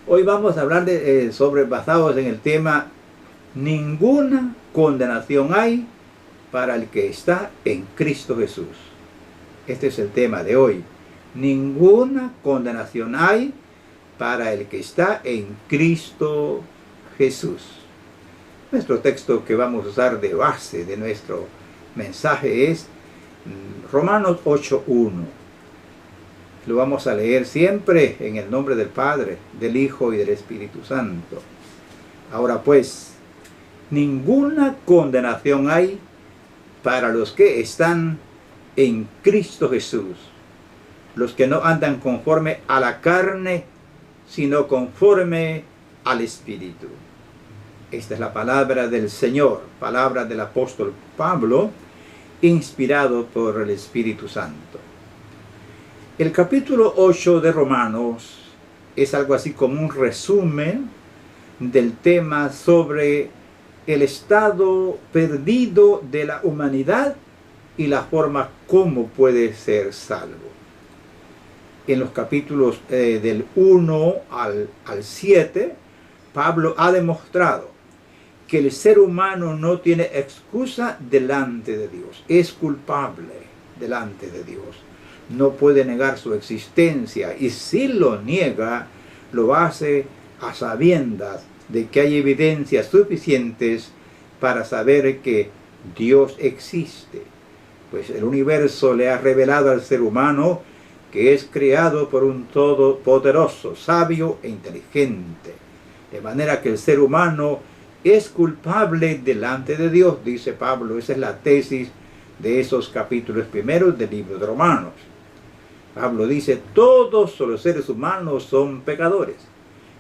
Hoy vamos a hablar basados en el tema ninguna condenación hay para el que está en Cristo Jesús. Este es el tema de hoy. Ninguna condenación hay para el que está en Cristo Jesús. Nuestro texto que vamos a usar de base de nuestro mensaje es Romanos 8:1. Lo vamos a leer siempre en el nombre del Padre, del Hijo y del Espíritu Santo. Ahora pues, ninguna condenación hay para los que están en Cristo Jesús, los que no andan conforme a la carne, sino conforme al Espíritu. Esta es la palabra del Señor, palabra del apóstol Pablo, inspirado por el Espíritu Santo. El capítulo 8 de Romanos es algo así como un resumen del tema sobre el estado perdido de la humanidad y la forma como puede ser salvo. En los capítulos del 1 al 7, Pablo ha demostrado que el ser humano no tiene excusa delante de Dios. Es culpable delante de Dios. No puede negar su existencia, y si lo niega, lo hace a sabiendas de que hay evidencias suficientes para saber que Dios existe. Pues el universo le ha revelado al ser humano que es creado por un todopoderoso, sabio e inteligente. De manera que el ser humano es culpable delante de Dios, dice Pablo. Esa es la tesis de esos capítulos primeros del libro de Romanos. Pablo dice, todos los seres humanos son pecadores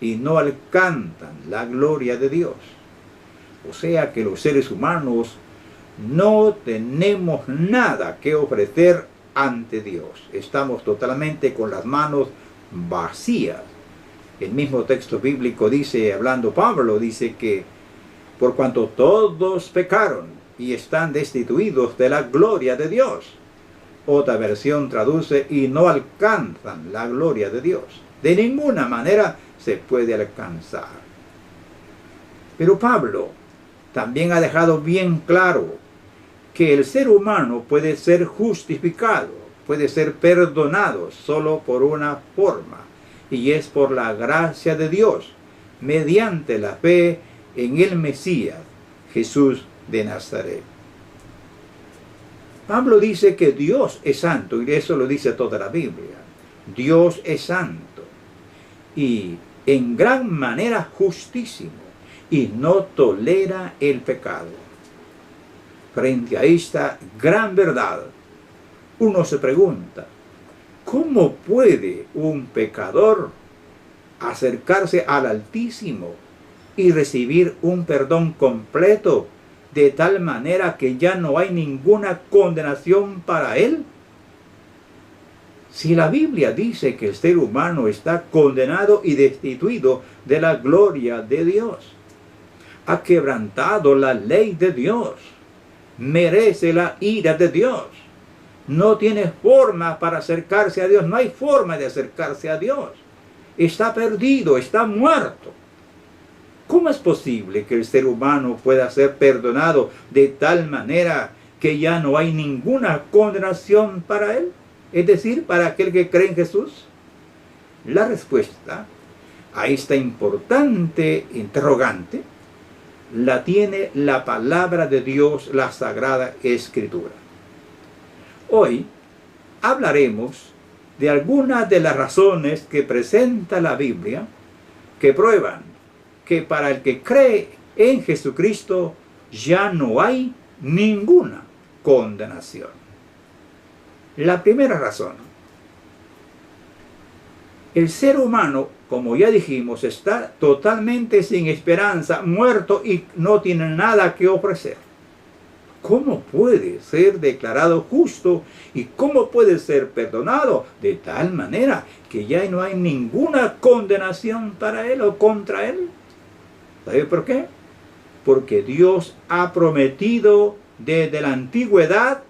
y no alcanzan la gloria de Dios. O sea que los seres humanos no tenemos nada que ofrecer ante Dios. Estamos totalmente con las manos vacías. El mismo texto bíblico dice, hablando Pablo, dice que por cuanto todos pecaron y están destituidos de la gloria de Dios. Otra versión traduce, y no alcanzan la gloria de Dios. De ninguna manera se puede alcanzar. Pero Pablo también ha dejado bien claro que el ser humano puede ser justificado, puede ser perdonado solo por una forma, y es por la gracia de Dios, mediante la fe en el Mesías, Jesús de Nazaret. Pablo dice que Dios es santo, y eso lo dice toda la Biblia. Dios es santo y en gran manera justísimo, y no tolera el pecado. Frente a esta gran verdad, uno se pregunta, ¿cómo puede un pecador acercarse al Altísimo y recibir un perdón completo, de tal manera que ya no hay ninguna condenación para él? Si la Biblia dice que el ser humano está condenado y destituido de la gloria de Dios, ha quebrantado la ley de Dios, merece la ira de Dios, no tiene forma para acercarse a Dios, no hay forma de acercarse a Dios, está perdido, está muerto. ¿Cómo es posible que el ser humano pueda ser perdonado de tal manera que ya no hay ninguna condenación para él? Es decir, para aquel que cree en Jesús. La respuesta a esta importante interrogante la tiene la palabra de Dios, la Sagrada Escritura. Hoy hablaremos de algunas de las razones que presenta la Biblia que prueban que para el que cree en Jesucristo ya no hay ninguna condenación. La primera razón: el ser humano, como ya dijimos, está totalmente sin esperanza, muerto, y no tiene nada que ofrecer. ¿Cómo puede ser declarado justo y cómo puede ser perdonado de tal manera que ya no hay ninguna condenación para él o contra él? ¿Sabe por qué? Porque Dios ha prometido desde la antigüedad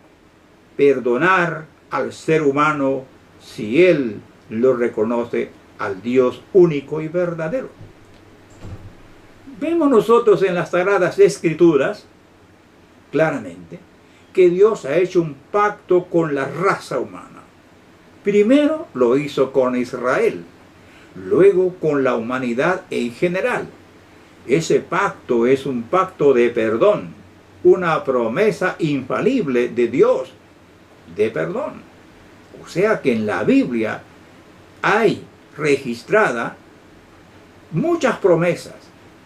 perdonar al ser humano si él lo reconoce al Dios único y verdadero. Vemos nosotros en las Sagradas Escrituras claramente que Dios ha hecho un pacto con la raza humana. Primero lo hizo con Israel, luego con la humanidad en general. Ese pacto es un pacto de perdón, una promesa infalible de Dios de perdón. O sea que en la Biblia hay registrada muchas promesas,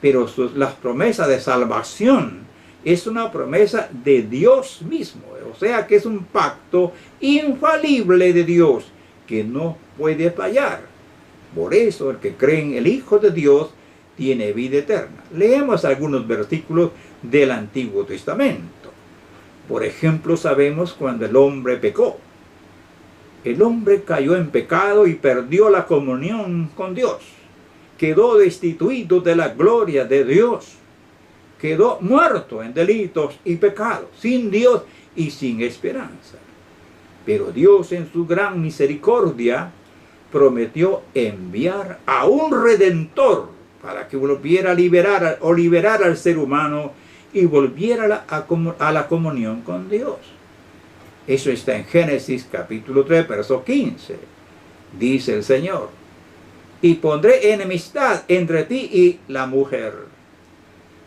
pero las promesas de salvación es una promesa de Dios mismo. O sea que es un pacto infalible de Dios que no puede fallar. Por eso el que cree en el Hijo de Dios tiene vida eterna. Leemos algunos versículos del Antiguo Testamento. Por ejemplo, sabemos cuando el hombre pecó. El hombre cayó en pecado y perdió la comunión con Dios. Quedó destituido de la gloria de Dios. Quedó muerto en delitos y pecados, sin Dios y sin esperanza. Pero Dios en su gran misericordia prometió enviar a un Redentor para que volviera a liberar al ser humano y volviera a la comunión con Dios. Eso está en Génesis capítulo 3, verso 15. Dice el Señor: y pondré enemistad entre ti y la mujer,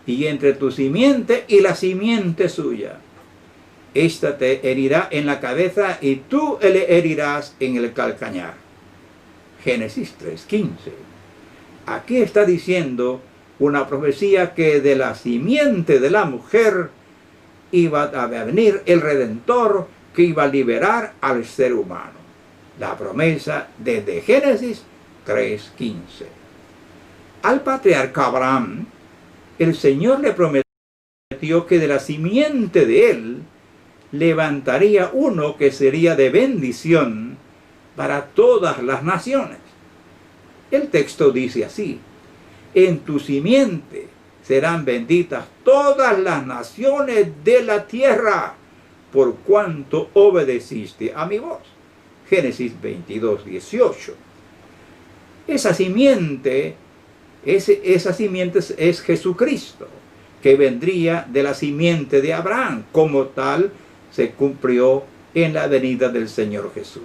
y entre tu simiente y la simiente suya. Esta te herirá en la cabeza y tú le herirás en el calcañar. Génesis 3:15. Aquí está diciendo una profecía que de la simiente de la mujer iba a venir el Redentor que iba a liberar al ser humano. La promesa desde Génesis 3:15. Al patriarca Abraham, el Señor le prometió que de la simiente de él levantaría uno que sería de bendición para todas las naciones. El texto dice así: en tu simiente serán benditas todas las naciones de la tierra, por cuanto obedeciste a mi voz. Génesis 22:18. Esa simiente es Jesucristo, que vendría de la simiente de Abraham. Como tal, se cumplió en la venida del Señor Jesús.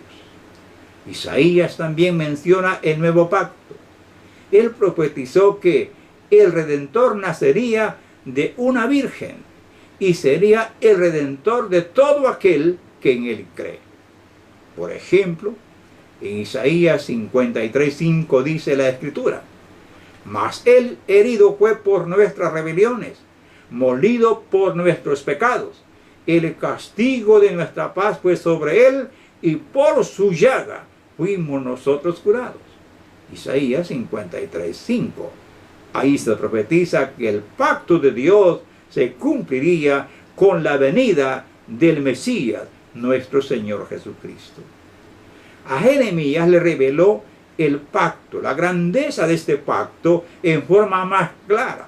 Isaías también menciona el nuevo pacto. Él profetizó que el Redentor nacería de una virgen y sería el Redentor de todo aquel que en él cree. Por ejemplo, en Isaías 53:5 dice la Escritura: mas él herido fue por nuestras rebeliones, molido por nuestros pecados. El castigo de nuestra paz fue sobre él, y por su llaga fuimos nosotros curados. Isaías 53:5. Ahí se profetiza que el pacto de Dios se cumpliría con la venida del Mesías, nuestro Señor Jesucristo. A Jeremías le reveló el pacto, la grandeza de este pacto en forma más clara.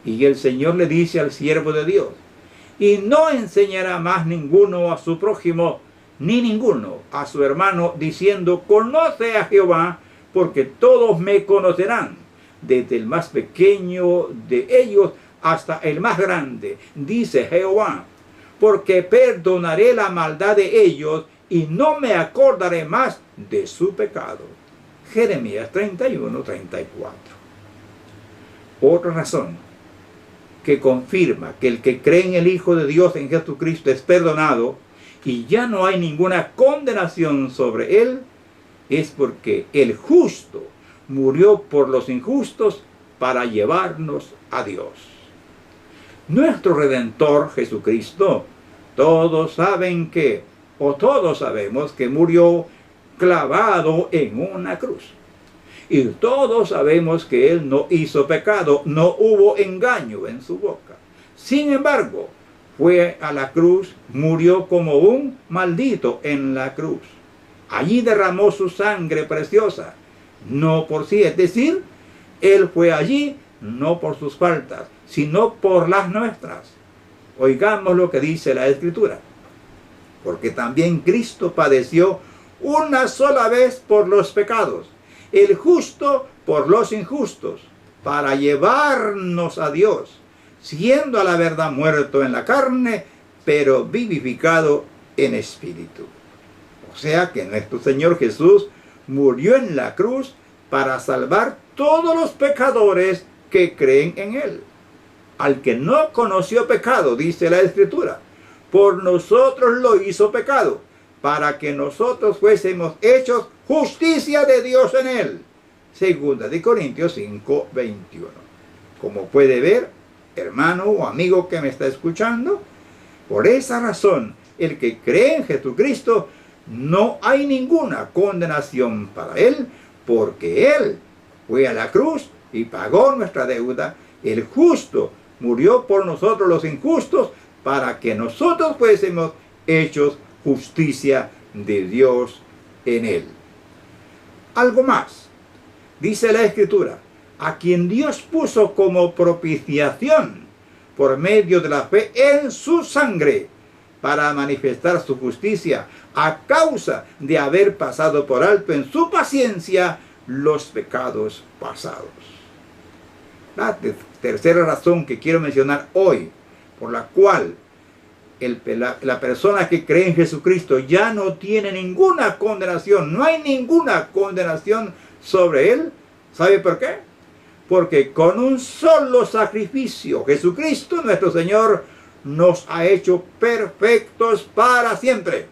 Y el Señor le dice al siervo de Dios: y no enseñará más ninguno a su prójimo, ni ninguno a su hermano, diciendo: conoce a Jehová, porque todos me conocerán, desde el más pequeño de ellos hasta el más grande, dice Jehová, porque perdonaré la maldad de ellos y no me acordaré más de su pecado. Jeremías 31:34. Otra razón que confirma que el que cree en el Hijo de Dios, en Jesucristo, es perdonado y ya no hay ninguna condenación sobre él, es porque el justo murió por los injustos para llevarnos a Dios. Nuestro Redentor Jesucristo, todos sabemos que murió clavado en una cruz. Y todos sabemos que él no hizo pecado, no hubo engaño en su boca. Sin embargo, fue a la cruz, murió como un maldito en la cruz. Allí derramó su sangre preciosa, no por sí, es decir, él fue allí no por sus faltas, sino por las nuestras. Oigamos lo que dice la Escritura: porque también Cristo padeció una sola vez por los pecados, el justo por los injustos, para llevarnos a Dios, siendo a la verdad muerto en la carne, pero vivificado en espíritu. O sea que nuestro Señor Jesús murió en la cruz para salvar todos los pecadores que creen en Él. Al que no conoció pecado, dice la Escritura, por nosotros lo hizo pecado, para que nosotros fuésemos hechos justicia de Dios en Él. Segunda de Corintios 5, 21. Como puede ver, hermano o amigo que me está escuchando, por esa razón, el que cree en Jesucristo, no hay ninguna condenación para él, porque Él fue a la cruz y pagó nuestra deuda. El justo murió por nosotros los injustos, para que nosotros fuésemos hechos justicia de Dios en Él. Algo más. Dice la Escritura, a quien Dios puso como propiciación por medio de la fe en su sangre, para manifestar su justicia, a causa de haber pasado por alto en su paciencia los pecados pasados. La tercera razón que quiero mencionar hoy, por la cual la persona que cree en Jesucristo ya no tiene ninguna condenación, no hay ninguna condenación sobre él. ¿Sabe por qué? Porque con un solo sacrificio, Jesucristo nuestro Señor nos ha hecho perfectos para siempre.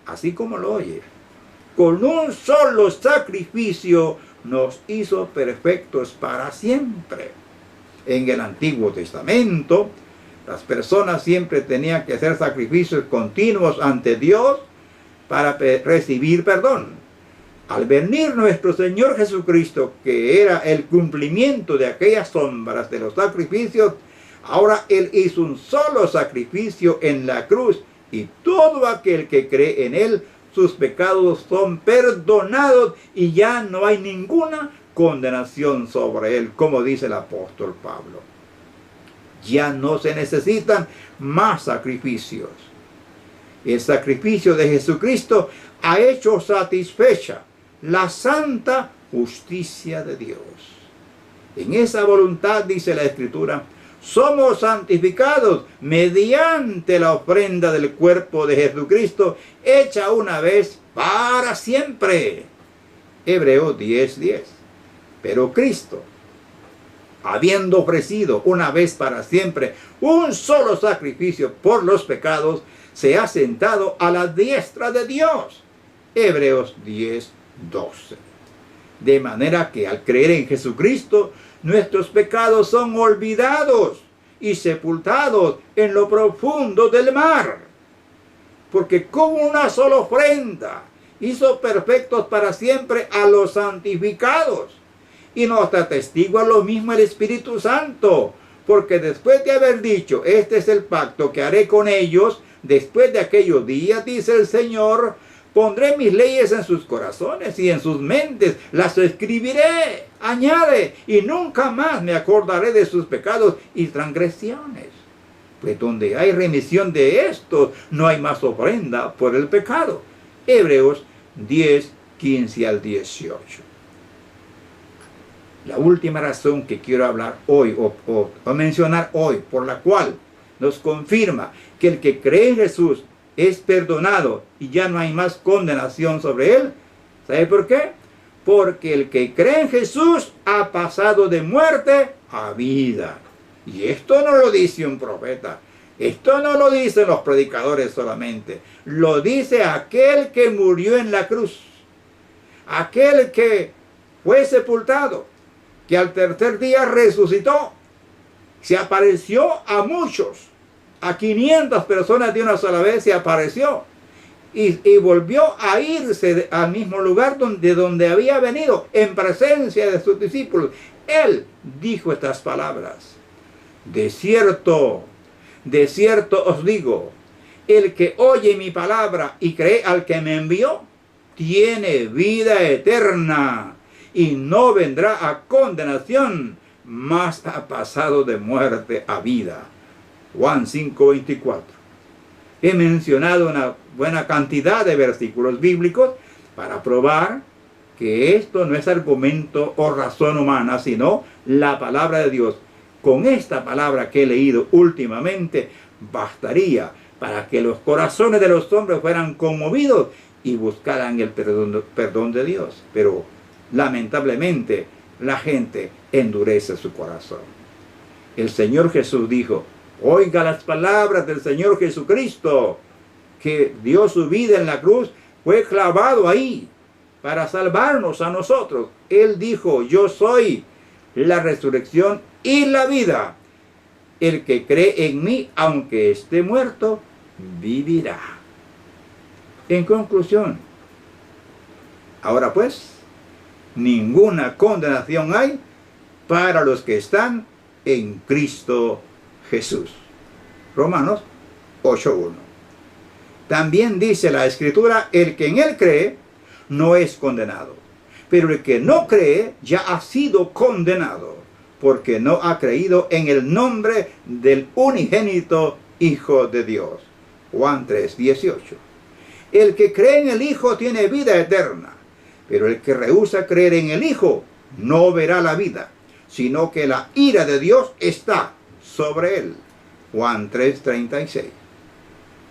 Así como lo oye. Con un solo sacrificio nos hizo perfectos para siempre. En el Antiguo Testamento, las personas siempre tenían que hacer sacrificios continuos ante Dios para recibir perdón. Al venir nuestro Señor Jesucristo, que era el cumplimiento de aquellas sombras de los sacrificios, ahora Él hizo un solo sacrificio en la cruz, y todo aquel que cree en Él, sus pecados son perdonados y ya no hay ninguna condenación sobre Él, como dice el apóstol Pablo. Ya no se necesitan más sacrificios. El sacrificio de Jesucristo ha hecho satisfecha la santa justicia de Dios. En esa voluntad, dice la Escritura, somos santificados mediante la ofrenda del cuerpo de Jesucristo, hecha una vez para siempre. Hebreos 10:10. Pero Cristo, habiendo ofrecido una vez para siempre un solo sacrificio por los pecados, se ha sentado a la diestra de Dios. Hebreos 10:12. De manera que al creer en Jesucristo, nuestros pecados son olvidados y sepultados en lo profundo del mar. Porque con una sola ofrenda hizo perfectos para siempre a los santificados. Y nos atestigua lo mismo el Espíritu Santo. Porque después de haber dicho, este es el pacto que haré con ellos, después de aquellos días, dice el Señor, pondré mis leyes en sus corazones y en sus mentes las escribiré, añade, y nunca más me acordaré de sus pecados y transgresiones. Pues donde hay remisión de estos, no hay más ofrenda por el pecado. Hebreos 10:15 al 18. La última razón que quiero hablar hoy, o mencionar hoy, por la cual nos confirma que el que cree en Jesús es perdonado y ya no hay más condenación sobre él. ¿Sabe por qué? Porque el que cree en Jesús ha pasado de muerte a vida. Y esto no lo dice un profeta. Esto no lo dicen los predicadores solamente. Lo dice aquel que murió en la cruz. Aquel que fue sepultado, que al tercer día resucitó. Se apareció a muchos. A 500 personas de una sola vez se apareció. Y volvió a irse al mismo lugar de donde había venido, en presencia de sus discípulos. Él dijo estas palabras: de cierto os digo, el que oye mi palabra y cree al que me envió, tiene vida eterna y no vendrá a condenación, mas ha pasado de muerte a vida. Juan 5:24. He mencionado una buena cantidad de versículos bíblicos para probar que esto no es argumento o razón humana, sino la palabra de Dios. Con esta palabra que he leído últimamente, bastaría para que los corazones de los hombres fueran conmovidos y buscaran el perdón de Dios. Pero lamentablemente la gente endurece su corazón. El Señor Jesús dijo, oiga las palabras del Señor Jesucristo, que dio su vida en la cruz, fue clavado ahí para salvarnos a nosotros. Él dijo, yo soy la resurrección y la vida. El que cree en mí, aunque esté muerto, vivirá. En conclusión, ahora pues, ninguna condenación hay para los que están en Cristo Jesús. Romanos 8:1. También dice la Escritura, el que en él cree no es condenado, pero el que no cree ya ha sido condenado, porque no ha creído en el nombre del unigénito Hijo de Dios. Juan 3:18. El que cree en el Hijo tiene vida eterna, pero el que rehúsa creer en el Hijo no verá la vida, sino que la ira de Dios está sobre él. Juan 3:36.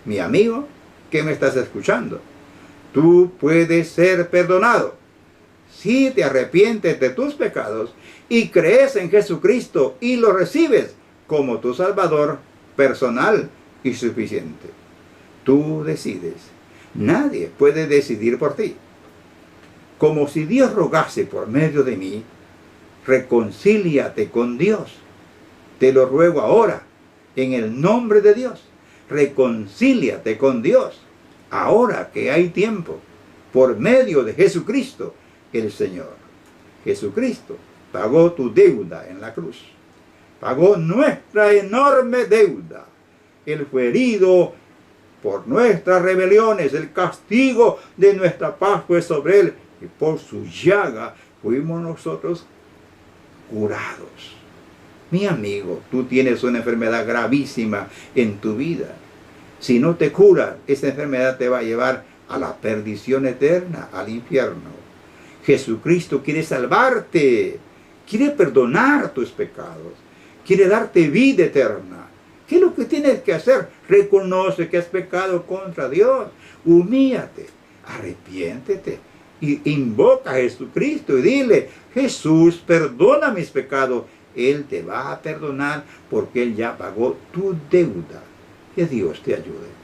Mi amigo, que me estás escuchando, tú puedes ser perdonado si te arrepientes de tus pecados y crees en Jesucristo y lo recibes como tu Salvador personal y suficiente. Tú decides. Nadie puede decidir por ti. Como si Dios rogase por medio de mí, reconcíliate con Dios. Te lo ruego ahora, en el nombre de Dios. Reconcíliate con Dios, ahora que hay tiempo, por medio de Jesucristo, el Señor. Jesucristo pagó tu deuda en la cruz. Pagó nuestra enorme deuda. Él fue herido por nuestras rebeliones. El castigo de nuestra paz fue sobre él. Y por su llaga fuimos nosotros curados. Mi amigo, tú tienes una enfermedad gravísima en tu vida. Si no te curas, esa enfermedad te va a llevar a la perdición eterna, al infierno. Jesucristo quiere salvarte, quiere perdonar tus pecados, quiere darte vida eterna. ¿Qué es lo que tienes que hacer? Reconoce que has pecado contra Dios, humíllate, arrepiéntete y invoca a Jesucristo y dile, Jesús, perdona mis pecados. Él te va a perdonar porque Él ya pagó tu deuda. Que Dios te ayude.